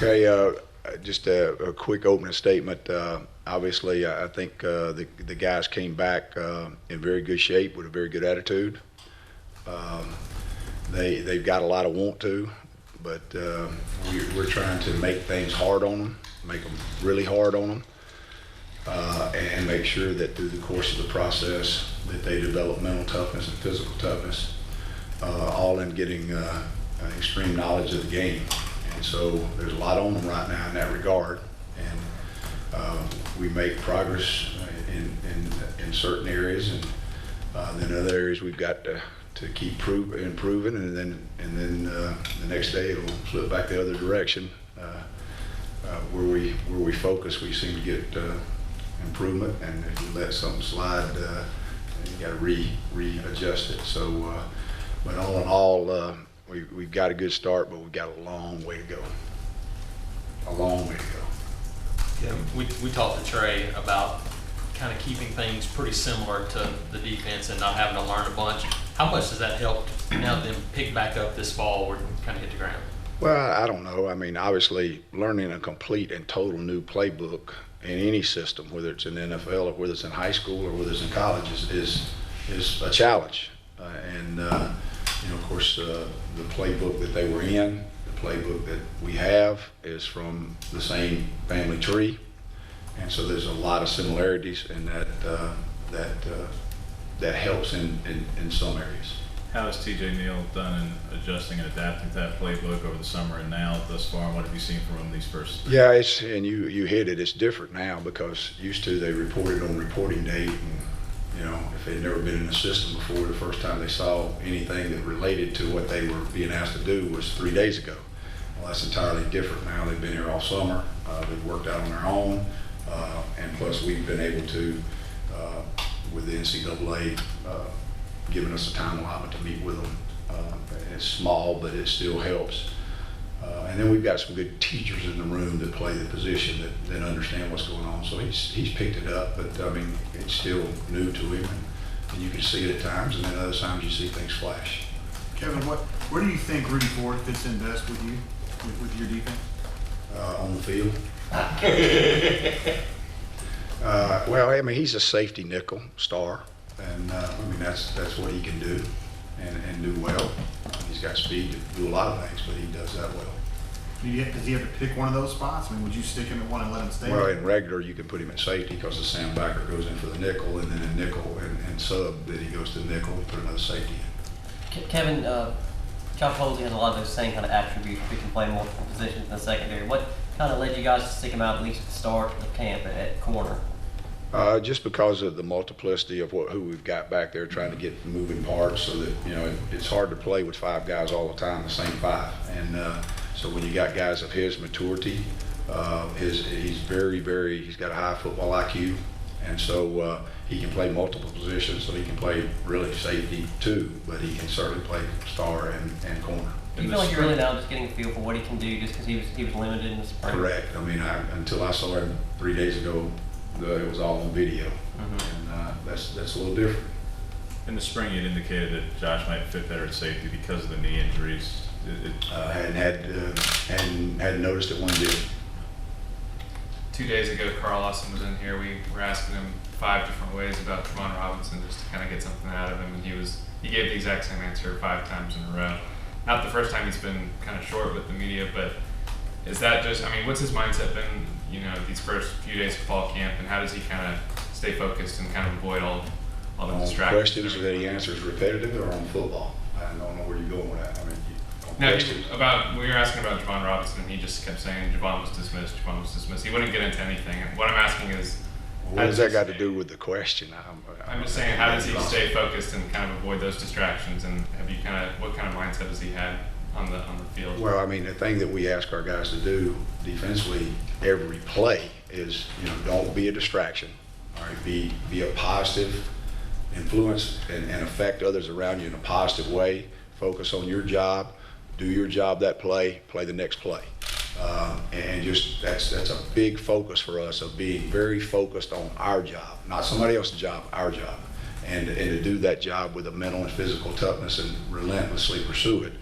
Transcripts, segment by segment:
Okay, just a quick opening statement. Obviously, I think the guys came back in very good shape with a very good attitude. Um, they've got a lot of want to, but we're trying to make things hard on them, make them really hard on them, and make sure that through the course of the process that they develop mental toughness and physical toughness, all in getting extreme knowledge of the game. And so there's a lot on them right now in that regard, and we make progress in certain areas, and then other areas we've got to keep improving, and then the next day it'll flip back the other direction. Where we focus, we seem to get improvement, and if you let something slide, you got to readjust it. So, but all in all, we've got a good start, but we've got a long way to go. A long way to go. Yeah, we talked to Trey about kind of keeping things pretty similar to the defense and not having to learn a bunch. How much does that help now them pick back up this fall or kind of hit the ground? Well, I don't know. I mean, obviously, learning a complete and total new playbook in any system, whether it's in the NFL or whether it's in high school or whether it's in college, is a challenge. Of course, the playbook that they were in, the playbook that we have, is from the same family tree, and so there's a lot of similarities, and that helps in some areas. How has TJ Neal done in adjusting and adapting to that playbook over the summer and now thus far? And what have you seen from him these first? Yeah, and you hit it. It's different now because used to they reported on reporting date, and if they'd never been in the system before, the first time they saw anything that related to what they were being asked to do was 3 days ago. Well, that's entirely different now. They've been here all summer. They've worked out on their own, and plus we've been able to, with the NCAA, giving us a time allotment to meet with them. It's small, but it still helps. And then we've got some good teachers in the room that play the position that understand what's going on. So he's picked it up, but I mean, it's still new to him, and you can see it at times, and then other times you see things flash. Kevin, where do you think Rudy Ford fits in best with you, with your defense? On the field. Well, I mean, he's a safety nickel star, and I mean that's what he can do, and do well. He's got speed to do a lot of things, but he does that well. Does he have to pick one of those spots? I mean, would you stick him at one and let him stay? Well, in regular, you can put him at safety because the sandbacker goes in for the nickel, and then in nickel and sub, then he goes to nickel and put another safety in. Kevin, Josh Holsey has a lot of those same kind of attributes. We can play multiple positions in the secondary. What kind of led you guys to stick him out at least at the start of camp at corner? Just because of the multiplicity of who we've got back there, trying to get moving parts, so that it's hard to play with 5 guys all the time, the same 5. And so when you got guys of his maturity, he's he's got a high football IQ, and so he can play multiple positions. So he can play really safety too, but he can certainly play star and corner. Do you feel like you're really now just getting a feel for what he can do just because he was limited in the spring? Correct. I mean, until I saw him 3 days ago, it was all on video, and that's a little different. In the spring, you'd indicated that Josh might fit better at safety because of the knee injuries. Hadn't noticed it one bit. 2 days ago, Carl Lawson was in here. We were asking him 5 different ways about Javon Robinson just to kind of get something out of him, and he gave the exact same answer 5 times in a row. Not the first time he's been kind of short with the media, but is that just, I mean, what's his mindset been, these first few days of fall camp, and how does he kind of stay focused and kind of avoid all the distractions? Questions that he answers repetitive or on football? I don't know where you're going with that. I mean, we were asking about Javon Robinson, and he just kept saying Javon was dismissed, Javon was dismissed. He wouldn't get into anything. And what I'm asking is, what has that got to do with the question? I'm just saying, how does he stay focused and kind of avoid those distractions? And what kind of mindset has he had on the field? Well, I mean, the thing that we ask our guys to do defensively every play is, don't be a distraction. All right, be a positive influence and affect others around you in a positive way. Focus on your job, do your job that play the next play. And just that's a big focus for us, of being very focused on our job, not somebody else's job, our job, and to do that job with a mental and physical toughness and relentlessly pursue it.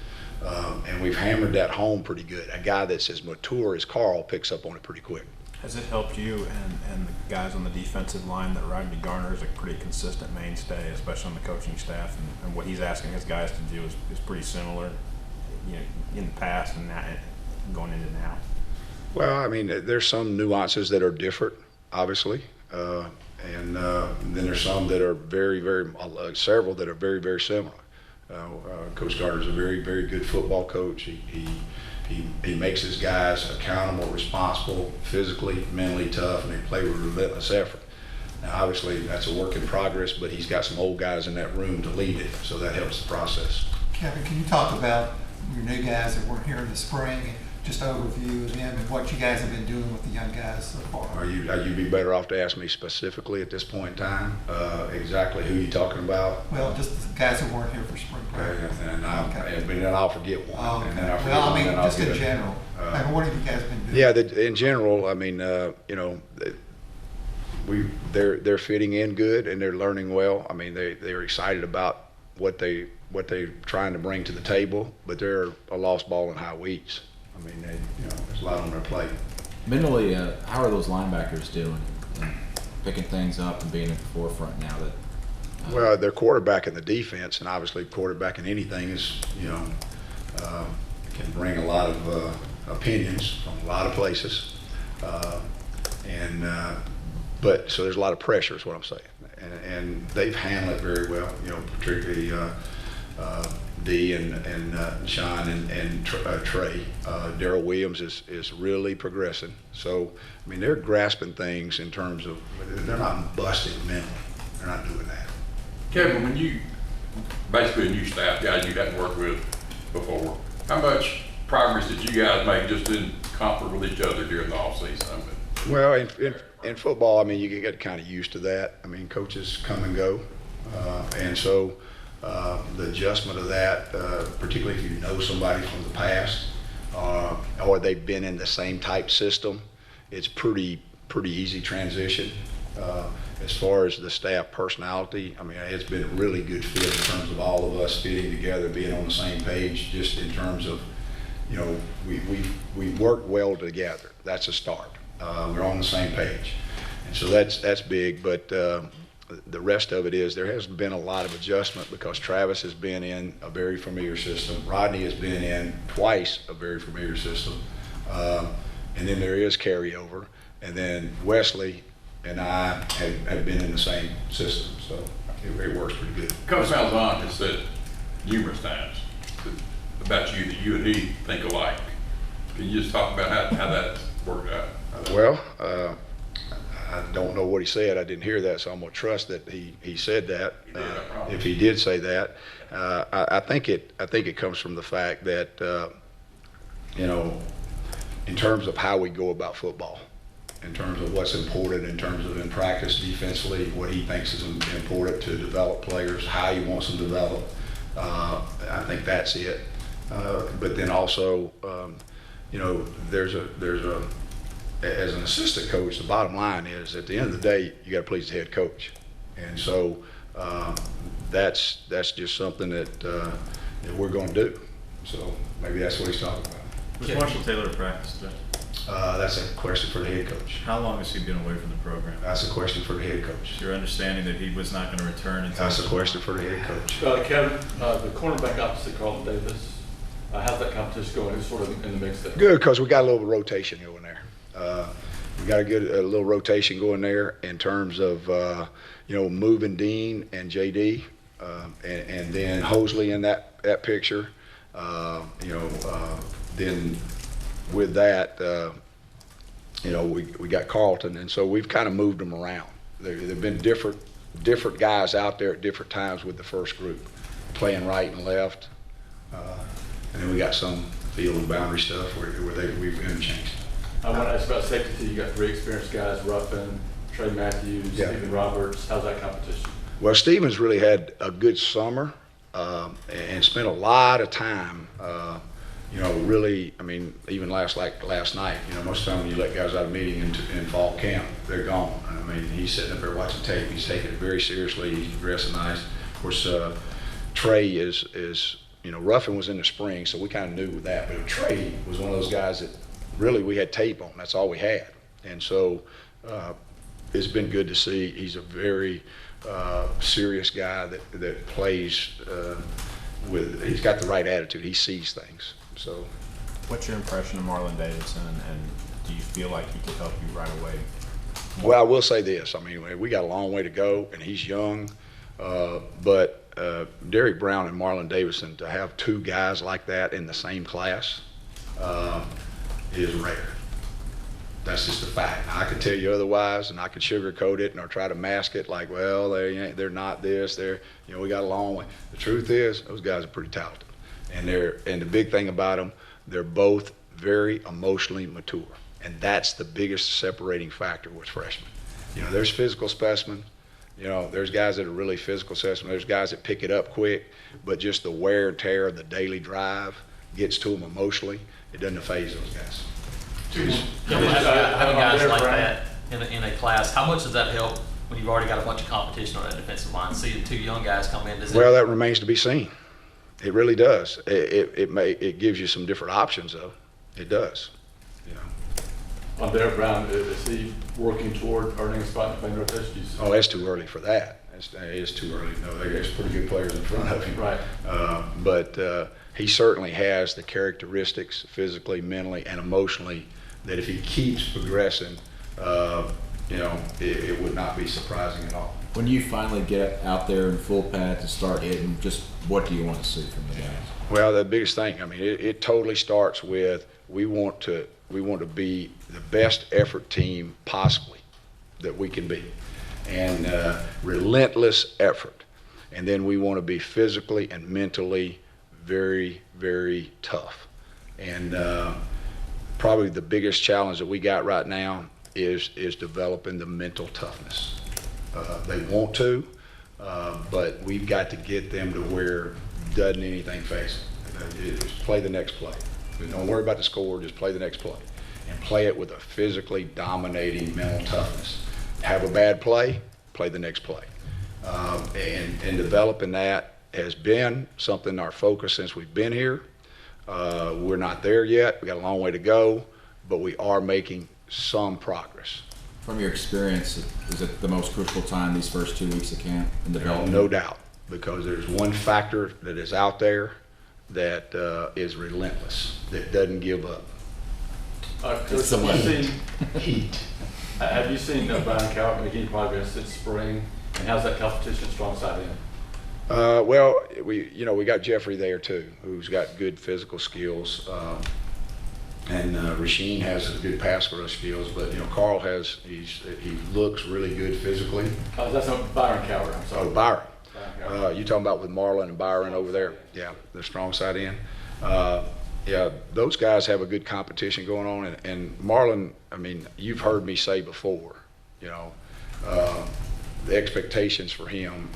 And we've hammered that home pretty good. A guy that's as mature as Carl picks up on it pretty quick. Has it helped you and the guys on the defensive line that Rodney Garner is a pretty consistent mainstay, especially on the coaching staff, and what he's asking his guys to do is pretty similar, you know, in the past and now, going into now? Well, I mean, there's some nuances that are different, obviously, and then there's some that are several that are very, very similar. Coach Gardner's a very, very good football coach. He makes his guys accountable, responsible, physically, mentally tough, and they play with relentless effort. Now, obviously, that's a work in progress, but he's got some old guys in that room to lead it, so that helps the process. Kevin, can you talk about your new guys that weren't here in the spring, and just an overview of them and what you guys have been doing with the young guys so far? Are you be better off to ask me specifically at this point in time, exactly who you're talking about? Well, just the guys that weren't here for spring break. Okay, and I'll forget one. Oh, And okay. then I'll forget Well, I one, mean, and I'll just in get it. general. I mean, what have you guys been doing? Yeah, in general, I mean, you know, they're fitting in good and they're learning well. I mean, they're excited about what they're trying to bring to the table, but they're a lost ball in high weeks. I mean, there's a lot on their plate. Mentally, how are those linebackers doing? And picking things up and being at the forefront now that. Well, they're quarterbacking the defense, and obviously quarterbacking anything is, can bring a lot of opinions from a lot of places, but so there's a lot of pressure is what I'm saying, and they've handled it very well. You know, particularly D and Sean and Trey. Darrell Williams is really progressing. So I mean, they're grasping things in terms of they're not busted mentally. They're not doing that. Kevin, when you basically a new staff, guys you hadn't worked with before, how much progress did you guys make just in comfort with each other during the offseason? Well, in football, I mean, you get kind of used to that. I mean, coaches come and go, and so the adjustment of that, particularly if you know somebody from the past or they've been in the same type system, it's pretty easy transition. As far as the staff personality, I mean, it's been a really good fit in terms of all of us fitting together, being on the same page, just in terms of, we work well together. That's a start. We're on the same page. And so that's big, but the rest of it is there hasn't been a lot of adjustment because Travis has been in a very familiar system. Rodney has been in twice a very familiar system. And then there is carryover. And then Wesley and I have been in the same system, so it works pretty good. Coach Malzahn has said numerous times about you that you and he think alike. Can you just talk about how that worked out? Well, I don't know what he said. I didn't hear that, so I'm gonna trust that he said that. If he did say that, I think it comes from the fact that in terms of how we go about football, in terms of what's important, in terms of in practice defensively, what he thinks is important to develop players, how he wants them developed. I think that's it. But then also, there's a as an assistant coach, the bottom line is at the end of the day, you got to please the head coach, and so that's just something that we're going to do. So maybe that's what he's talking about. Was Marshall Taylor at practice today? That's a question for the head coach. How long has he been away from the program? That's a question for the head coach. Your understanding that he was not going to return until. That's a question for the head coach. Kevin, the cornerback opposite Carlton Davis, how's that competition going? Who's sort of in the mix there? Good, because we got a little rotation going there. We got a little rotation going there in terms of moving Dean and JD, and then Hosley in that picture. Then with that, we got Carlton, and so we've kind of moved them around. There've been different guys out there at different times with the first group, playing right and left, and then we got some field and boundary stuff where we've interchanged. I want to ask about safety too. You got three experienced guys: Ruffin, Trey Matthews, Yeah. Stephen Roberts. How's that competition? Well, Stevens really had a good summer and spent a lot of time. Really, I mean, even last night. Most of the time when you let guys out of meeting in fall camp, they're gone. I mean, he's sitting up there watching tape. He's taking it very seriously. He's dressing nice. Of course, Trey is You know, Ruffin was in the spring, so we kind of knew with that. But Trey was one of those guys that really we had tape on. That's all we had. And so it's been good to see. He's a very serious guy that plays he's got the right attitude. He sees things. So, What's your impression of Marlon Davidson, and do you feel like he could help you right away? well, I will say this. I mean, we got a long way to go, and he's young. But Derek Brown and Marlon Davidson, to have two guys like that in the same class is rare. That's just a fact. Now, I could tell you otherwise, and I could sugarcoat it or try to mask it like, well, they're not this. We got a long way. The truth is, those guys are pretty talented, and the big thing about them, they're both very emotionally mature, and that's the biggest separating factor with freshmen. There's physical specimen. There's guys that are really physical specimen. There's guys that pick it up quick, but just the wear and tear of the daily drive gets to them emotionally. It doesn't faze those guys. Having guys like that in a class, how much does that help when you've already got a bunch of competition on that defensive line? Seeing two young guys come in, Well, that remains to be seen. It really does. It gives you some different options, though. It does. On Derek Brown, is he working toward earning a spot in the playing rotation? Oh, it's too early for that. It's too early. No, there's pretty good players in front of him. Right. But he certainly has the characteristics, physically, mentally, and emotionally, that if he keeps progressing, it would not be surprising at all. When you finally get out there in full pad to start hitting, just what do you want to see from the guys? Well, the biggest thing, I mean, it totally starts with we want to be the best effort team possibly that we can be, and relentless effort. And then we want to be physically and mentally very, very tough. And probably the biggest challenge that we got right now is developing the mental toughness. They want to, but we've got to get them to where doesn't anything face them. Just play the next play. Don't worry about the score, just play the next play. And play it with a physically dominating mental toughness. Have a bad play, play the next play. And developing that has been something our focus since we've been here. We're not there yet. We got a long way to go, but we are making some progress. From your experience, is it the most crucial time, these first 2 weeks of camp in development? No doubt, because there's one factor that is out there that is relentless, that doesn't give up. Coach, Heat. have you seen Brian Cowart make any progress since spring? And how's that competition strong side in? Well, we got Jeffrey there too, who's got good physical skills, and Rasheen has good pass rush skills. But Carl he looks really good physically. That's not Byron Cowart. I'm sorry. Oh, Byron. You talking about with Marlon and Byron over there? Yeah, the strong side end. Yeah, those guys have a good competition going on, and Marlon. I mean, you've heard me say before, the expectations for him.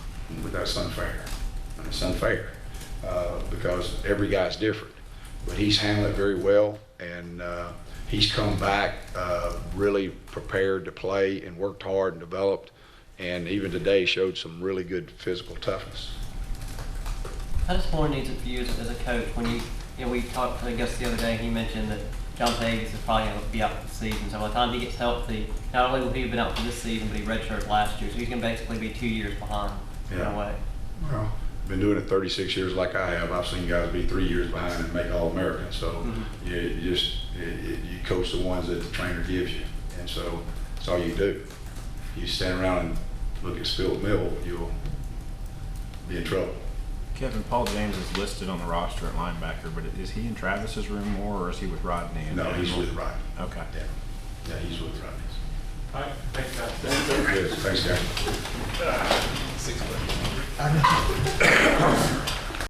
That's unfair. It's unfair because every guy's different. But he's handled it very well, and he's come back really prepared to play and worked hard and developed, and even today showed some really good physical toughness. How does Horn needs it for you as a coach? When we talked, I guess the other day, he mentioned that John Davis is probably going to be out for the season. So by the time he gets healthy, not only will he have been out for this season, but he redshirted last year. So he's going to basically be 2 years behind in a way. Well, been doing it 36 years like I have. I've seen guys be 3 years behind and make All-American. So you coach the ones that the trainer gives you, and so that's all you do. If you stand around and look at spilled milk, you'll be in trouble. Kevin, Paul James is listed on the roster at linebacker, but is he in Travis's room more, or is he with Rodney? No, he's with Rodney. Okay. Yeah, he's with Rodney. All right, thanks, guys. Yes, thanks, guys. 6 foot.